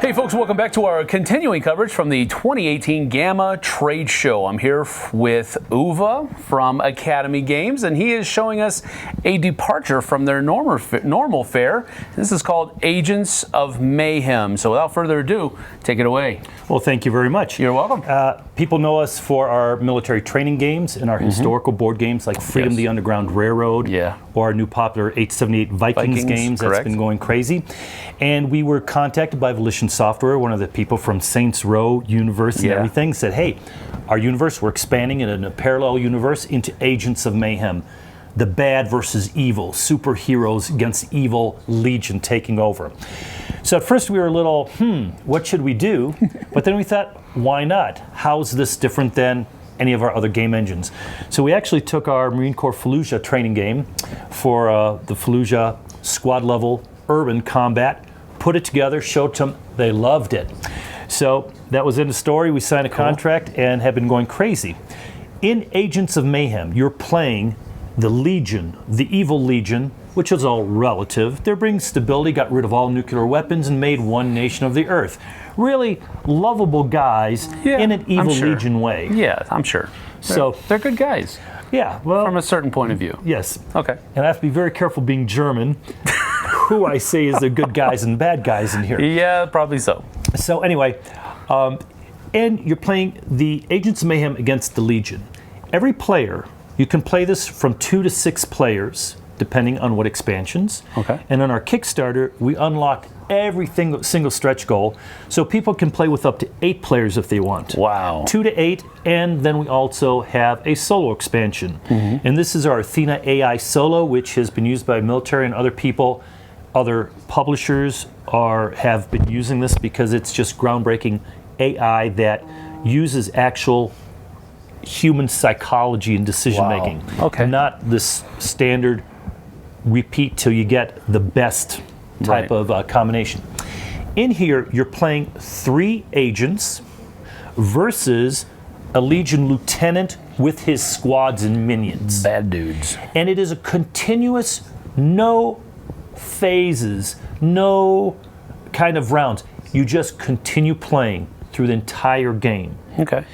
Hey folks, welcome back to our continuing coverage from the 2018 GAMA trade show. I'm here with Uwe from Academy Games, and he is showing us a departure from their normal fare. This is called Agents of Mayhem. So without further ado, take it away. Well, thank you very much. You're welcome. People know us for our military training games and our historical board games like Freedom, the Underground Railroad, or our new popular 878 Vikings games. Correct. That's been going crazy. And we were contacted by Volition Software, one of the people from Saints Row universe and everything, said, hey, our universe, we're expanding it in a parallel universe into Agents of Mayhem. The bad versus evil, superheroes against evil legion taking over. So at first we were a little, what should we do? But then we thought, why not? How's this different than any of our other game engines? So we actually took our Marine Corps Fallujah training game for the Fallujah squad level urban combat, put it together, showed them, they loved it. So that was in the story. We signed a contract and have been going crazy. In Agents of Mayhem, you're playing the Legion, the evil Legion, which is all relative. They're bringing stability, got rid of all nuclear weapons, and made one nation of the earth. Really lovable guys in an evil Legion way. Yeah, I'm sure. They're good guys. Yeah, well, from a certain point of view. Yes. Okay. And I have to be very careful being German, who I say is the good guys and bad guys in here. Yeah, probably so. So anyway, and you're playing the Agents of Mayhem against the Legion. Every player, you can play this from 2 to 6 players, depending on what expansions. Okay. And on our Kickstarter, we unlocked every single stretch goal, so people can play with up to 8 players if they want. Wow. 2 to 8, and then we also have a solo expansion. And this is our Athena AI solo, which has been used by military and other people. Other publishers have been using this because it's just groundbreaking AI that uses actual human psychology and decision making. Okay. Not this standard repeat till you get the best type of combination. In here, you're playing 3 agents versus a Legion lieutenant with his squads and minions. Bad dudes. And it is a continuous, no phases, no kind of rounds. You just continue playing through the entire game. Okay.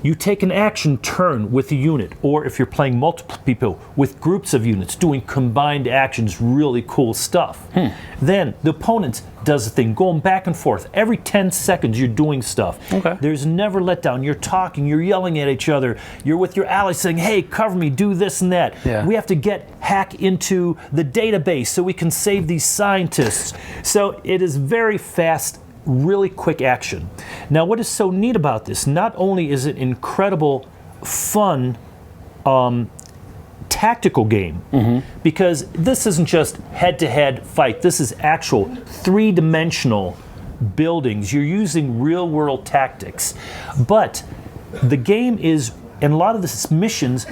You take an action turn with a unit, or if you're playing multiple people with groups of units doing combined actions, really cool stuff. Then the opponent does a thing, going back and forth. Every 10 seconds you're doing stuff. Okay. There's never letdown. You're talking, you're yelling at each other. You're with your allies saying, hey, cover me, do this and that. Yeah. We have to hack into the database so we can save these scientists. So it is very fast, really quick action. Now, what is so neat about this, not only is it incredible, fun, tactical game, because this isn't just head-to-head fight. This is actual 3-dimensional buildings. You're using real-world tactics. But the game is, and a lot of the missions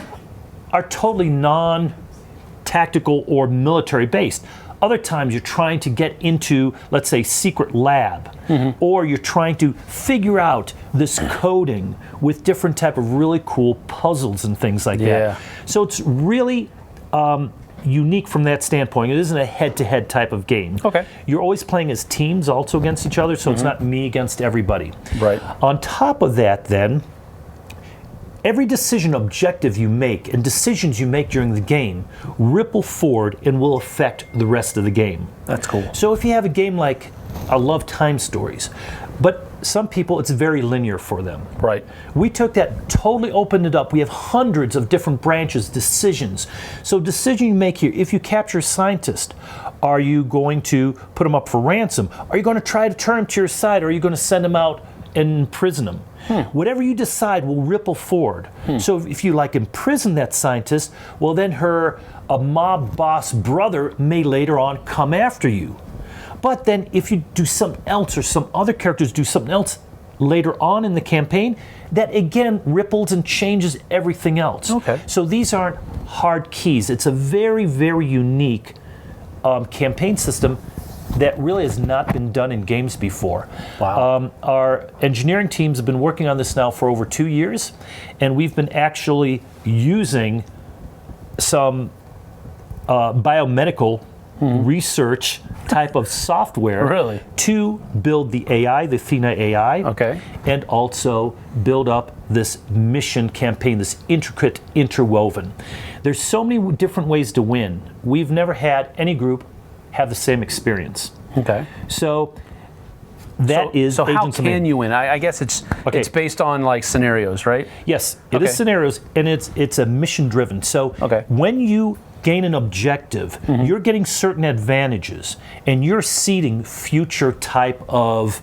are totally non-tactical or military-based. Other times you're trying to get into, let's say, secret lab, or you're trying to figure out this coding with different type of really cool puzzles and things like that. So it's really unique from that standpoint. It isn't a head-to-head type of game. Okay. You're always playing as teams also against each other, so it's not me against everybody. Right. On top of that, then, every decision objective you make and decisions you make during the game ripple forward and will affect the rest of the game. That's cool. So if you have a game like, I love time stories, but some people, it's very linear for them. Right. We took that, totally opened it up. We have hundreds of different branches, decisions. So decision you make here, if you capture a scientist, are you going to put him up for ransom? Are you going to try to turn him to your side? Or are you going to send him out and imprison him? Whatever you decide will ripple forward. So if you imprison that scientist, well then a mob boss brother may later on come after you. But then if you do something else, or some other characters do something else later on in the campaign, that again ripples and changes everything else. Okay. So these aren't hard keys. It's a very, very unique campaign system that really has not been done in games before. Wow. Our engineering teams have been working on this now for over 2 years, and we've been actually using some biomedical research type of software Really? to build the AI, the Athena AI, Okay. and also build up this mission campaign, this intricate interwoven. There's so many different ways to win. We've never had any group have the same experience. Okay. So that is So how Agents of can Mayhem. you win? I guess it's based on like scenarios, right? Yes, it Okay. is scenarios, and it's a mission driven. So Okay. when you gain an objective, you're getting certain advantages, and you're seeding future type of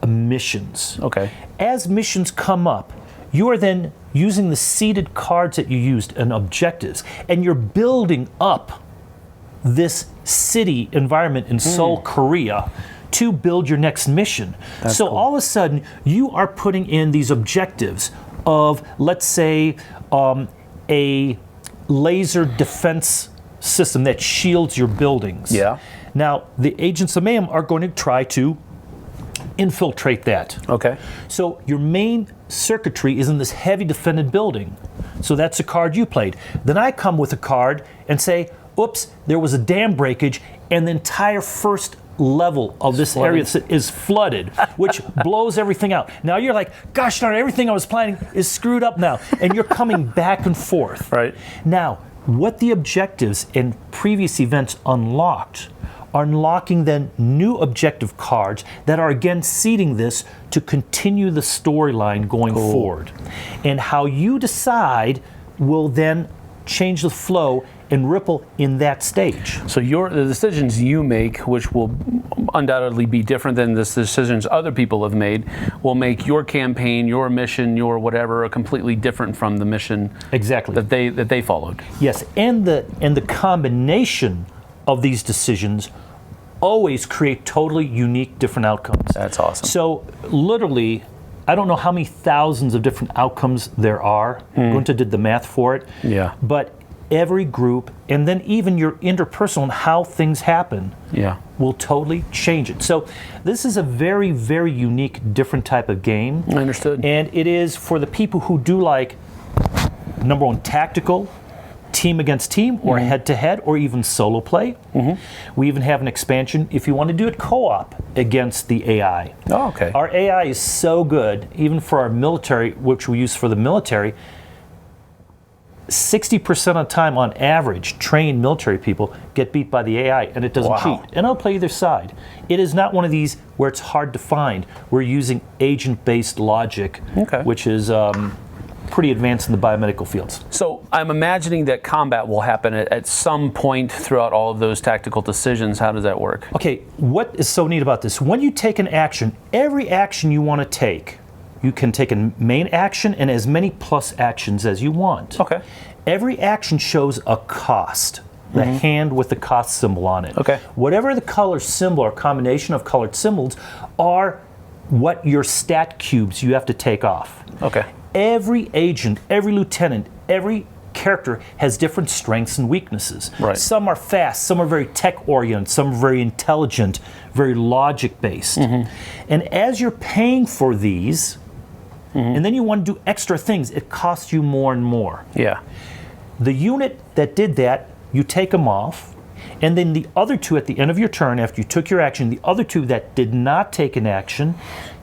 missions. Okay. As missions come up, you are then using the seeded cards that you used and objectives, and you're building up this city environment in Seoul, Korea, to build your next mission. So cool. all of a sudden, you are putting in these objectives of, let's say, a laser defense system that shields your buildings. Yeah. Now, the Agents of Mayhem are going to try to infiltrate that. Okay. So your main circuitry is in this heavy defended building. So that's the card you played. Then I come with a card and say, oops, there was a dam breakage, and the entire first level of this area is flooded, which blows everything out. Now you're like, gosh darn, everything I was planning is screwed up now. And you're coming back and forth. Right. Now, what the objectives in previous events unlocked are unlocking then new objective cards that are again seeding this to continue the storyline going forward. And how you decide will then change the flow and ripple in that stage. So the decisions you make, which will undoubtedly be different than the decisions other people have made, will make your campaign, your mission, your whatever, completely different from the mission Exactly. that they followed. Yes, and the combination of these decisions always create totally unique different outcomes. That's awesome. So literally, I don't know how many thousands of different outcomes there are. Gunta did the math for it. Yeah. But every group, and then even your interpersonal and how things happen, Yeah. will totally change it. So this is a very, very unique, different type of game. I understood. And it is for the people who do like, number one, tactical, team against team, or head-to-head, or even solo play. We even have an expansion if you want to do it co-op against the AI. Oh, okay. Our AI is so good, even for our military, which we use for the military, 60% of the time on average, trained military people get beat by the AI, and it doesn't Wow. cheat. And I'll play either side. It is not one of these where it's hard to find. We're using agent-based logic, Okay. which is pretty advanced in the biomedical fields. So I'm imagining that combat will happen at some point throughout all of those tactical decisions. How does that work? Okay, what is so neat about this? When you take an action, every action you want to take, you can take a main action and as many plus actions as you want. Okay. Every action shows a cost, the hand with the cost symbol on it. Okay. Whatever the color symbol or combination of colored symbols are what your stat cubes you have to take off. Okay. Every agent, every lieutenant, every character has different strengths and weaknesses. Right. Some are fast, some are very tech-oriented, some are very intelligent, very logic-based. And as you're paying for these, and then you want to do extra things, it costs you more and more. Yeah. The unit that did that, you take them off, and then the other two at the end of your turn, after you took your action, the other two that did not take an action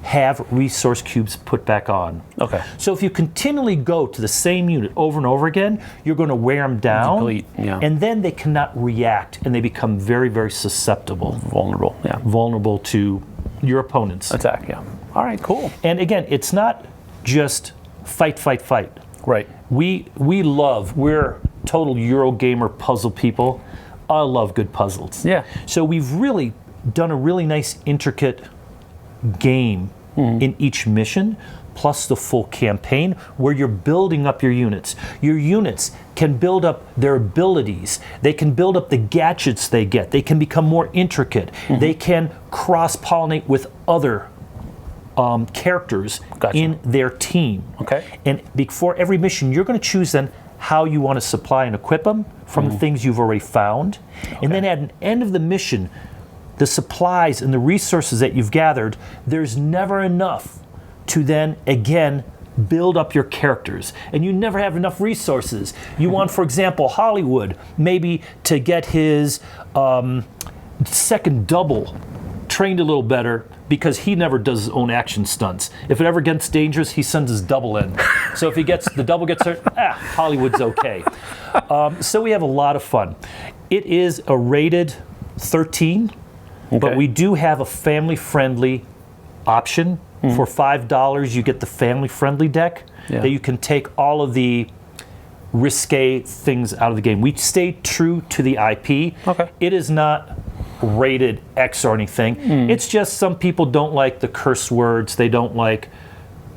have resource cubes put back on. Okay. So if you continually go to the same unit over and over again, you're going to wear them down, Deplete, yeah. and then they cannot react, and they become very, very susceptible, Vulnerable. Yeah. vulnerable to your opponents. Attack. Yeah. All right. Cool. And again, it's not just fight, fight, fight. Right. We're total Eurogamer puzzle people. I love good puzzles. Yeah. So we've really done a really nice intricate game in each mission, plus the full campaign where you're building up your units. Your units can build up their abilities. They can build up the gadgets they get. They can become more intricate. They can cross-pollinate with other characters Gotcha. in their team. Okay. And before every mission, you're going to choose then how you want to supply and equip them from the things you've already found. And then at the end of the mission, the supplies and the resources that you've gathered, there's never enough to then, again, build up your characters. And you never have enough resources. You want, for example, Hollywood, maybe to get his second double trained a little better because he never does his own action stunts. If it ever gets dangerous, he sends his double in. So if the double gets hurt, Hollywood's okay. So we have a lot of fun. It is a rated 13, but we do have a family-friendly option. For $5, you get the family-friendly deck that you can take all of the risque things out of the game. We stay true to the IP. It is not rated X or anything. It's just some people don't like the curse words. They don't like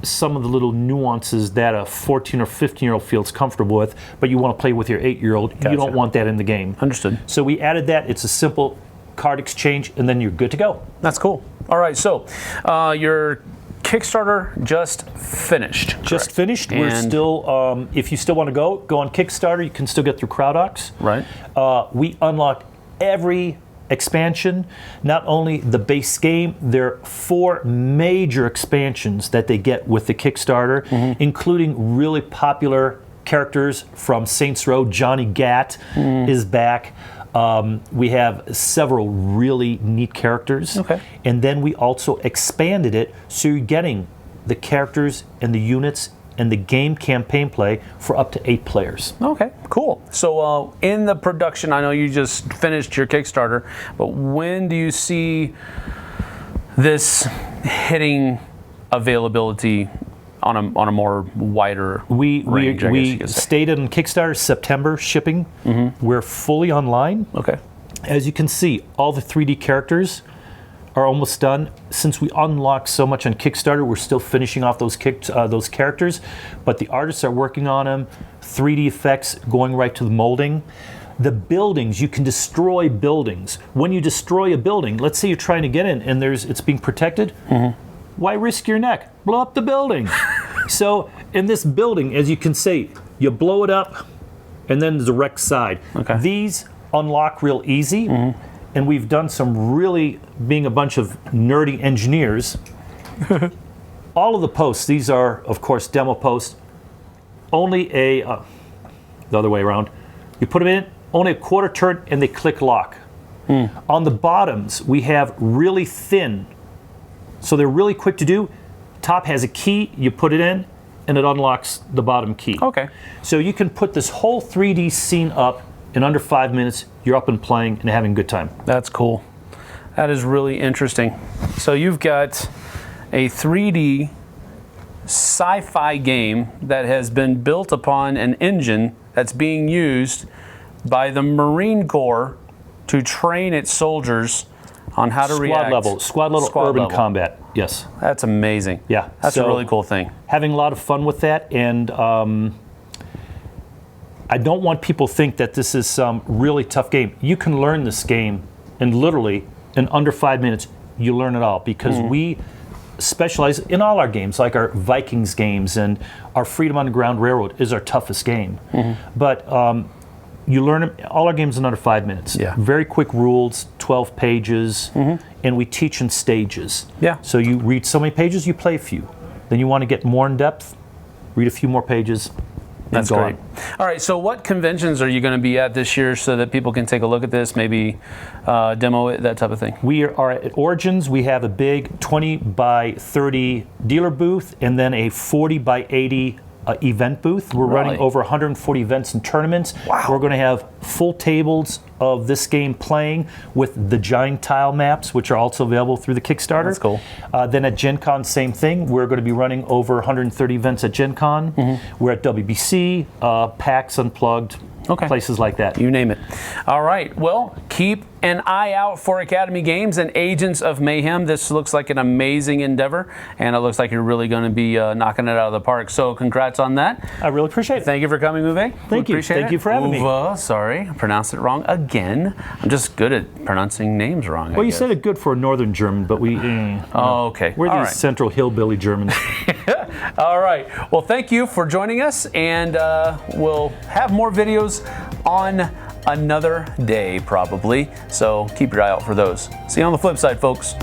some of the little nuances that a 14 or 15-year-old feels comfortable with, but you want to play with your 8-year-old. You don't want that in the game. Understood. So we added that. It's a simple card exchange, and then you're good to go. That's cool. All right, so your Kickstarter just finished. Just finished. We're still, if you still want to go on Kickstarter. You can still get through CrowdOx. Right. We unlocked every expansion, not only the base game. There are 4 major expansions that they get with the Kickstarter, including really popular characters from Saints Row. Johnny Gat is back. We have several really neat characters. And then we also expanded it so you're getting the characters and the units and the game campaign play for up to 8 players. Okay, cool. So in the production, I know you just finished your Kickstarter, but when do you see this hitting availability on a more wider range? We stated on Kickstarter September shipping. We're fully online. As you can see, all the 3D characters are almost done. Since we unlocked so much on Kickstarter, we're still finishing off those characters, but the artists are working on them. 3D effects going right to the molding. The buildings, you can destroy buildings. When you destroy a building, let's say you're trying to get in and it's being protected, why risk your neck? Blow up the building. So in this building, as you can see, you blow it up and then there's a wrecked side. These unlock real easy. And we've done some really, being a bunch of nerdy engineers, all of the posts, these are, of course, demo posts, only the other way around. You put them in, only a quarter turn, and they click lock. On the bottoms, we have really thin, so they're really quick to do. Top has a key, you put it in, and it unlocks the bottom key. So you can put this whole 3D scene up in under 5 minutes. You're up and playing and having a good time. That's cool. That is really interesting. So you've got a 3D sci-fi game that has been built upon an engine that's being used by the Marine Corps to train its soldiers on how to react. Squad level urban combat. Yes. That's amazing. Yeah. That's a really cool thing. Having a lot of fun with that, and I don't want people to think that this is some really tough game. You can learn this game, and literally in under 5 minutes, you learn it all, because we specialize in all our games, like our Vikings games, and our Freedom Underground Railroad is our toughest game. But you learn all our games in under 5 minutes. Very quick rules, 12 pages, and we teach in stages. So you read so many pages, you play a few. Then you want to get more in depth, read a few more pages. That's great. All right, so what conventions are you going to be at this year so that people can take a look at this, maybe demo it, that type of thing? We are at Origins. We have a big 20 by 30 dealer booth and then a 40 by 80 event booth. We're running over 140 events and tournaments. We're going to have full tables of this game playing with the giant tile maps, which are also available through the Kickstarter. That's cool. Then at Gen Con, same thing. We're going to be running over 130 events at Gen Con. We're at WBC, PAX Unplugged, places like that. You name it. All right. Well, keep an eye out for Academy Games and Agents of Mayhem. This looks like an amazing endeavor, and it looks like you're really going to be knocking it out of the park. So congrats on that. I really appreciate it. Thank you for coming, Uwe. Thank you. Thank you for having me. Sorry, I pronounced it wrong again. I'm just good at pronouncing names wrong. Well, you said it good for a northern German, but we... okay. We're these central hillbilly Germans. All right. Well, thank you for joining us, and we'll have more videos on another day, probably. So keep your eye out for those. See you on the flip side, folks.